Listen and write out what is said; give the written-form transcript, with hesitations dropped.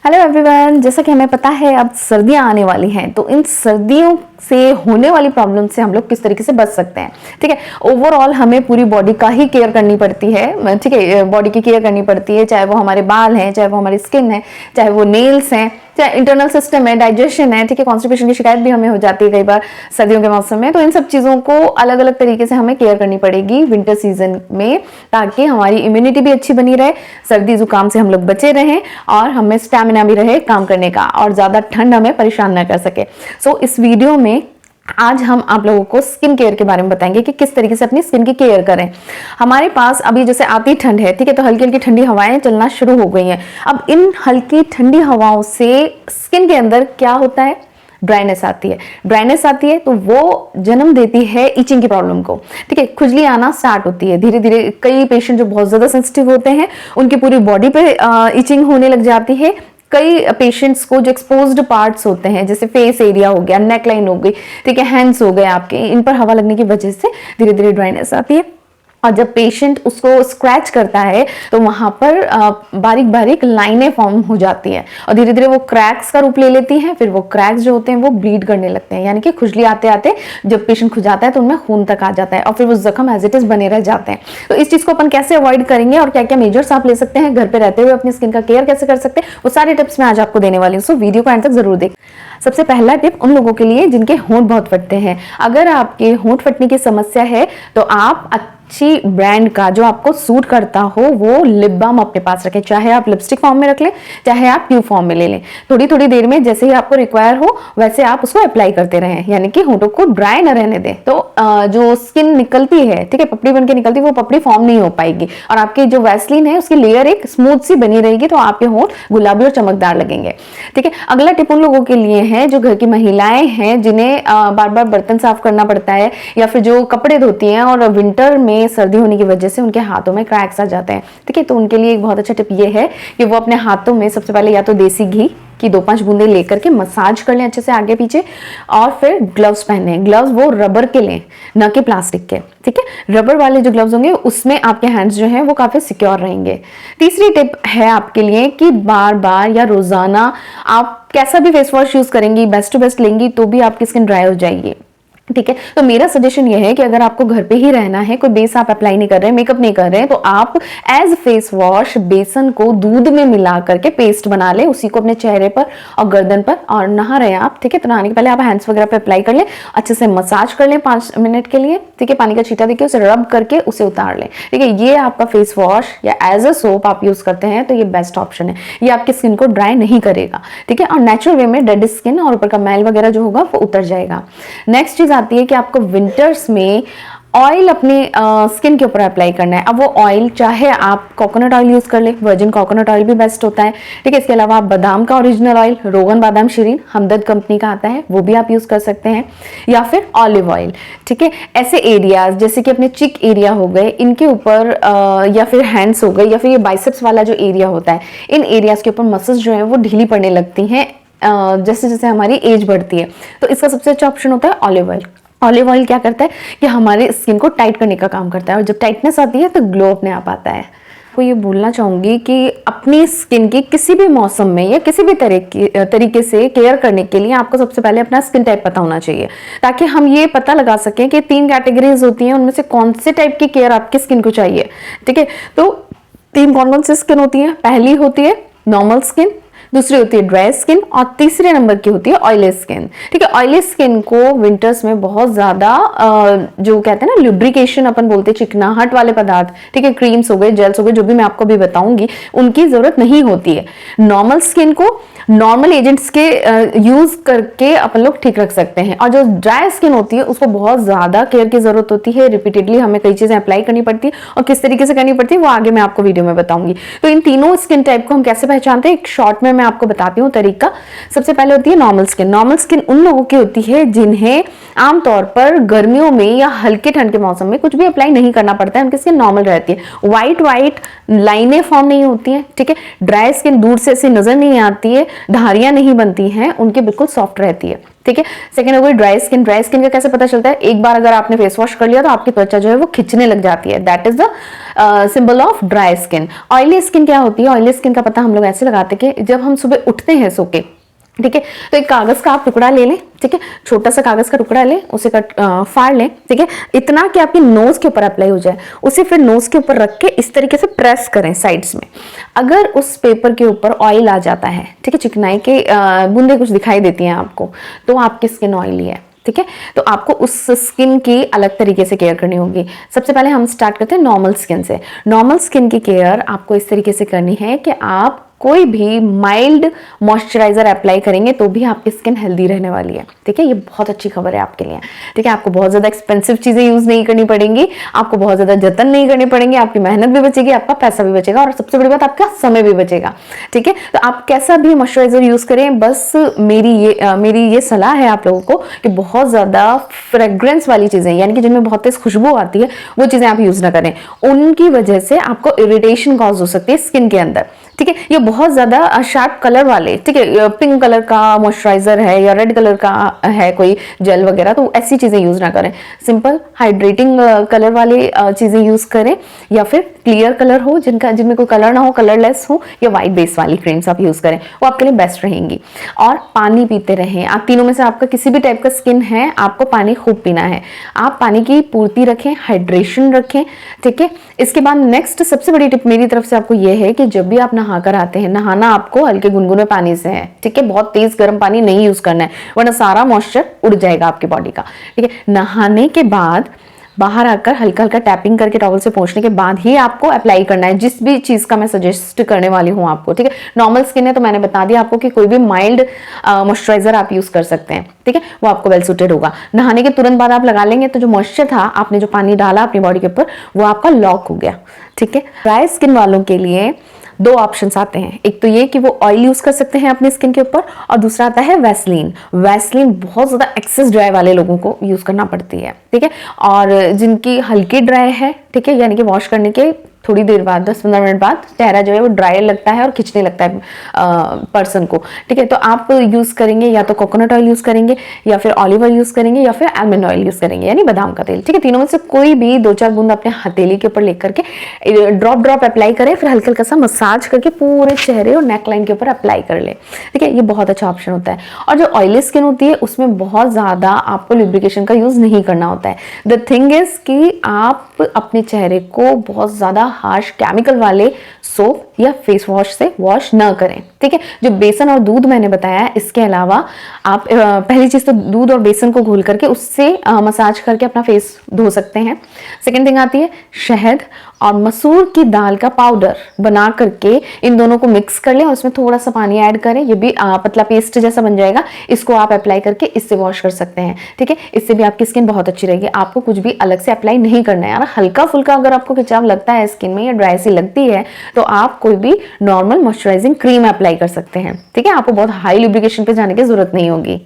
Hello everyone, जैसा कि हमें पता है अब सर्दियां आने वाली हैं, तो इन सर्दियों से होने वाली प्रॉब्लम से हम लोग किस तरीके से बच सकते हैं। ठीक है, ओवरऑल हमें पूरी बॉडी का ही केयर करनी पड़ती है। ठीक है, बॉडी की केयर करनी पड़ती है, चाहे वो हमारे बाल हैं, चाहे वो हमारी स्किन है, चाहे वो नेल्स हैं, चाहे इंटरनल सिस्टम है, डाइजेशन है। ठीक है, कॉन्स्टिपेशन की शिकायत भी हमें हो जाती है कई बार सर्दियों के मौसम में। तो इन सब चीज़ों को अलग अलग तरीके से हमें केयर करनी पड़ेगी विंटर सीजन में, ताकि हमारी इम्यूनिटी भी अच्छी बनी रहे, सर्दी जुकाम से हम लोग बचे रहें और हमें स्टैमिना भी रहे काम करने का, और ज़्यादा ठंड हमें परेशान ना कर सके। सो इस वीडियो में आज हम आप लोगों को स्किन केयर के बारे में बताएंगे कि किस तरीके से अपनी स्किन की केयर करें। हमारे पास अभी जैसे आती ठंड है, ठीक है, तो हल्की हल्की ठंडी हवाएं चलना शुरू हो गई हैं। अब इन हल्की ठंडी हवाओं से स्किन के अंदर क्या होता है, ड्राइनेस आती है। ड्राइनेस आती है तो वो जन्म देती है इचिंग की प्रॉब्लम को। ठीक है, खुजली आना स्टार्ट होती है धीरे धीरे। कई पेशेंट जो बहुत ज्यादा सेंसिटिव होते हैं उनकी पूरी बॉडी पे इचिंग होने लग जाती है। कई पेशेंट्स को जो एक्सपोज्ड पार्ट्स होते हैं, जैसे फेस एरिया हो गया, नेक लाइन हो गई, ठीक है, हैंड्स हो गए आपके, इन पर हवा लगने की वजह से धीरे धीरे ड्राइनेस आती है। और जब पेशेंट उसको स्क्रैच करता है तो वहां पर बारीक बारीक लाइनें फॉर्म हो जाती है और धीरे धीरे वो क्रैक्स का रूप ले लेती हैं। फिर वो क्रैक्स जो होते हैं वो ब्लीड करने लगते हैं, यानी कि खुजली आते आते जब पेशेंट खुजाता है तो उनमें खून तक आ जाता है और फिर वो जख्म एज इट इज बने रह जाते हैं। तो इस चीज को अपन कैसे अवॉइड करेंगे और क्या क्या मेजर्स आप ले सकते हैं घर पे रहते हुए अपनी स्किन का केयर कैसे कर सकते हैं, वो सारे टिप्स मैं आज आपको देने वाली हूँ। सो वीडियो को एंड तक जरूर देखें। सबसे पहला टिप उन लोगों के लिए जिनके होंठ बहुत फटते हैं। अगर आपके होंठ फटने की समस्या है तो आप अच्छी ब्रांड का जो आपको सूट करता हो वो लिप बाम अपने पास रखें। चाहे आप लिपस्टिक फॉर्म में रख लें, चाहे आप ट्यूब फॉर्म में ले लें। थोड़ी थोड़ी देर में जैसे ही आपको रिक्वायर हो वैसे आप उसको अप्लाई करते रहें, यानी कि होंठों को ड्राई न रहने दें। तो जो स्किन निकलती है, ठीक है, पपड़ी बन के निकलती है, वो पपड़ी फॉर्म नहीं हो पाएगी और आपकी जो वैसलीन है उसकी लेयर एक स्मूथ सी बनी रहेगी, तो आपके होंठ गुलाबी और चमकदार लगेंगे। ठीक है, अगला टिप उन लोगों के लिए है जो घर की महिलाएं हैं, जिन्हें बार बार बर्तन साफ करना पड़ता है या फिर जो कपड़े धोती हैं और विंटर में सर्दी होने की वजह से उनके हाथों में क्रैक्स आ जाते हैं। ठीक है, तो उनके लिए एक बहुत अच्छा टिप ये है कि वो अपने हाथों में सबसे पहले या तो देसी घी की 2-5 बूंदे लेकर के मसाज कर लें अच्छे से आगे पीछे, और फिर ग्लव्स पहने। ग्लव्स वो रबर के लें, न कि प्लास्टिक के। ठीक है, रबर वाले जो ग्लव्स होंगे उसमें आपके हैंड्स जो हैं वो काफी सिक्योर रहेंगे। तीसरी टिप है आपके लिए कि बार बार या रोजाना आप कैसा भी फेस वॉश यूज करेंगी, बेस्ट टू बेस्ट लेंगी तो भी आपकी स्किन ड्राई हो जाएगी। ठीक है, तो मेरा सजेशन ये है कि अगर आपको घर पे ही रहना है, कोई बेस आप अप्लाई नहीं कर रहे हैं, मेकअप नहीं कर रहे हैं, तो आप एज फेस वॉश बेसन को दूध में मिला करके पेस्ट बना लें, उसी को अपने चेहरे पर और गर्दन पर, और नहा रहे हैं आप, ठीक है, तो नहाने के पहले आप हैंड्स वगैरह पे अप्लाई कर लें, अच्छे से मसाज कर लें 5 मिनट के लिए। ठीक है, पानी का छींटा देके उसे रब करके उसे उतार लें। ठीक है, ये आपका फेस वॉश या एज अ सोप आप यूज करते हैं तो ये बेस्ट ऑप्शन है। ये आपकी स्किन को ड्राई नहीं करेगा। ठीक है, और नेचुरल वे में डेड स्किन और ऊपर का मैल वगैरह जो होगा वो उतर जाएगा। नेक्स्ट चीज आती है कि आपको विंटर्स में ऑयल अपने स्किन के ऊपर अप्लाई करना है। अब वो ऑयल चाहे आप कोकोनट ऑयल यूज कर ले, वर्जिन कोकोनट ऑयल भी बेस्ट होता है। ठीक है, इसके अलावा आप बादाम का ओरिजिनल ऑयल, रोगन बादाम शीरीन हमदर्द कंपनी का आता है, वो भी आप यूज कर सकते हैं, या फिर ऑलिव ऑयल। ठीक है, ऐसे एरियाज जैसे कि अपने चिक एरिया हो गए, इनके ऊपर या फिर हैंड्स हो गए, या फिर ये बाइसेप्स वाला जो एरिया होता है, इन एरियाज के ऊपर मसल्स जो है वो ढीली पड़ने लगती हैं जैसे जैसे हमारी एज बढ़ती है। तो इसका सबसे अच्छा ऑप्शन होता है ऑलिव ऑयल। ऑलिव ऑयल क्या करता है कि हमारे स्किन को टाइट करने का काम करता है, और जब टाइटनेस आती है तो ग्लो अपने आप आता है। तो ये बोलना चाहूंगी कि अपनी स्किन की किसी भी मौसम में या किसी भी तरीके से केयर करने के लिए आपको सबसे पहले अपना स्किन टाइप पता होना चाहिए, ताकि हम ये पता लगा सकें कि 3 कैटेगरीज होती हैं, उनमें से कौन से टाइप की केयर आपकी स्किन को चाहिए। ठीक है, तो 3 कौन कौन सी स्किन होती है? पहली होती है नॉर्मल स्किन, दूसरी होती है ड्राई स्किन, और तीसरे नंबर की होती है ऑयली स्किन। ठीक है, ऑयली स्किन को विंटर्स में बहुत ज्यादा जो कहते हैं ना लुब्रिकेशन अपन बोलते हैं, चिकनाहट वाले पदार्थ, ठीक है, क्रीम्स हो गए, जेल्स हो गए, जो भी मैं आपको भी बताऊंगी, उनकी जरूरत नहीं होती है। नॉर्मल स्किन को नॉर्मल एजेंट्स के यूज करके अपन लोग ठीक रख सकते हैं, और जो ड्राई स्किन होती है उसको बहुत ज्यादा केयर की जरूरत होती है। रिपीटेडली हमें कई चीजें अप्लाई करनी पड़ती है, और किस तरीके से करनी पड़ती है वो आगे मैं आपको वीडियो में बताऊंगी। तो इन तीनों स्किन टाइप को हम कैसे पहचानते हैं, एक शॉर्ट में मैं आपको बताती हूँ तरीका। सबसे पहले होती है नॉर्मल स्किन। नॉर्मल स्किन उन लोगों की होती है जिन्हें आमतौर पर गर्मियों में या हल्के ठंड के मौसम में कुछ भी अप्लाई नहीं करना पड़ता है, उनकी स्किन नॉर्मल रहती है। व्हाइट लाइनें फॉर्म नहीं होती हैं। ठीक है, ड्राई स्किन दूर से ऐसे नजर नहीं आती है, धारियां नहीं बनती हैं, उनकी बिल्कुल सॉफ्ट रहती है। ठीक है। सेकंड हो गई ड्राई स्किन। ड्राई स्किन का कैसे पता चलता है, एक बार अगर आपने फेस वॉश कर लिया तो आपकी त्वचा जो है वो खिंचने लग जाती है, that is the symbol of dry skin. Oily skin क्या होती है, ऑयली स्किन का पता हम लोग ऐसे लगाते हैं कि जब हम सुबह उठते हैं सो के, ठीक है, तो एक कागज का आप टुकड़ा ले लें, ठीक है, छोटा सा कागज का टुकड़ा लें, उसे फाड़ लें, ठीक है, इतना कि आपकी नोज के ऊपर अप्लाई हो जाए, उसे फिर नोज के ऊपर रख के इस तरीके से प्रेस करें साइड्स में। अगर उस पेपर के ऊपर ऑयल आ जाता है, ठीक है, चिकनाई के बूंदे कुछ दिखाई देती हैं आपको, तो आपकी स्किन ऑयली है, ठीक है। तो आपको उस स्किन की अलग तरीके से केयर करनी होगी। सबसे पहले हम स्टार्ट करते हैं नॉर्मल स्किन से। नॉर्मल स्किन की केयर आपको इस तरीके से करनी है कि आप कोई भी माइल्ड मॉइस्चराइजर अप्लाई करेंगे तो भी आपकी स्किन हेल्दी रहने वाली है, ठीक है। ये बहुत अच्छी खबर है आपके लिए, ठीक है। आपको बहुत ज्यादा एक्सपेंसिव चीजें यूज नहीं करनी पड़ेंगी, आपको बहुत ज्यादा जतन नहीं करनी पड़ेंगे, आपकी मेहनत भी बचेगी, आपका पैसा भी बचेगा और सबसे बड़ी बात आपका समय भी बचेगा, ठीक है। तो आप कैसा भी मॉइस्चराइजर यूज करें, बस मेरी ये सलाह है आप लोगों को कि बहुत ज्यादा फ्रेग्रेंस वाली चीजें, यानी कि जिनमें बहुत तेज खुशबू आती है, वो चीजें आप यूज ना करें। उनकी वजह से आपको इरिटेशन कॉज हो सकती है स्किन के अंदर, ठीक है। ये बहुत ज्यादा शार्प कलर वाले, ठीक है, पिंक कलर का मॉइस्चराइजर है या रेड कलर का है कोई जेल वगैरह, तो ऐसी चीजें यूज ना करें। सिंपल हाइड्रेटिंग कलर वाली चीजें यूज करें, या फिर क्लियर कलर हो जिनमें कोई कलर ना हो, कलरलेस हो, या व्हाइट बेस वाली क्रीम्स आप यूज करें, वो आपके लिए बेस्ट रहेंगी। और पानी पीते रहें। आप तीनों में से आपका किसी भी टाइप का स्किन है, आपको पानी खूब पीना है। आप पानी की पूर्ति रखें, हाइड्रेशन रखें, ठीक है। इसके बाद नेक्स्ट सबसे बड़ी टिप मेरी तरफ से आपको यह है कि जब भी आप नहाकर आते हैं, नहाना आपको हल्के गुनगुने पानी से है, ठीक है। बहुत तेज गर्म पानी नहीं यूज करना है, वरना सारा मॉइस्चर उड़ जाएगा आपकी बॉडी का, ठीक है। नहाने के बाद बाहर आकर हल्का हल्का टैपिंग करके टॉवल से पोंछने के बाद ही आपको अप्लाई करना है जिस भी चीज का मैं सजेस्ट करने वाली हूं आपको, ठीक है। नॉर्मल स्किन है तो मैंने बता दिया आपको कि कोई भी माइल्ड मॉइस्चराइजर आप यूज कर सकते हैं, ठीक है, वो आपको वेल सूटेड होगा। नहाने के तुरंत बाद आप लगा लेंगे तो जो मॉइस्चर था, आपने जो पानी डाला अपनी बॉडी के ऊपर, वो आपका लॉक हो गया, ठीक है। ड्राई स्किन वालों के लिए दो ऑप्शंस आते हैं, एक तो ये कि वो ऑयल यूज कर सकते हैं अपनी स्किन के ऊपर, और दूसरा आता है वैसलीन। वैसलीन बहुत ज्यादा एक्सेस ड्राई वाले लोगों को यूज करना पड़ती है, ठीक है। और जिनकी हल्की ड्राई है, ठीक है, यानी कि वॉश करने के थोड़ी देर बाद 10-15 मिनट बाद चेहरा जो है वो ड्राई लगता है और खिंचने लगता है पर्सन को, ठीक है। तो आप यूज करेंगे या तो कोकोनट ऑयल यूज करेंगे, या फिर ऑलिव ऑयल यूज करेंगे, या फिर आलमंड ऑयल यूज करेंगे, यानी बादाम का तेल, ठीक है। तीनों में से कोई भी 2-4 बूंद अपने हथेली के ऊपर लेकर के ड्रॉप अप्लाई करें, फिर हल्का हल्का सा मसाज करके पूरे चेहरे और नेक लाइन के ऊपर अप्लाई कर ले, ठीक है। ये बहुत अच्छा ऑप्शन होता है। और जो ऑयली स्किन होती है उसमें बहुत ज्यादा आपको लुब्रिकेशन का यूज नहीं करना होता है। द थिंग इज कि आप अपने चेहरे को बहुत ज्यादा हार्श केमिकल वाले सोप या फेस वॉश से वॉश न करें, ठीक है। जो बेसन और दूध मैंने बताया, इसके अलावा आप पहली चीज तो दूध और बेसन को घोल करके उससे मसाज करके अपना फेस धो सकते हैं। सेकंड थिंग आती है शहद और मसूर की दाल का पाउडर बना करके इन दोनों को मिक्स कर लें और उसमें थोड़ा सा पानी ऐड करें, ये भी पतला पेस्ट जैसा बन जाएगा। इसको आप अप्लाई करके इससे वॉश कर सकते हैं, ठीक है। इससे भी आपकी स्किन बहुत अच्छी रहेगी। आपको कुछ भी अलग से अप्लाई नहीं करना है यार। हल्का फुल्का अगर आपको खिंचाव लगता है स्किन में या ड्राई सी लगती है तो आप कोई भी नॉर्मल मॉइस्चराइजिंग क्रीम अप्लाई कर सकते हैं, ठीक है। आपको बहुत हाई लुब्रिकेशन पे जाने की जरूरत नहीं होगी।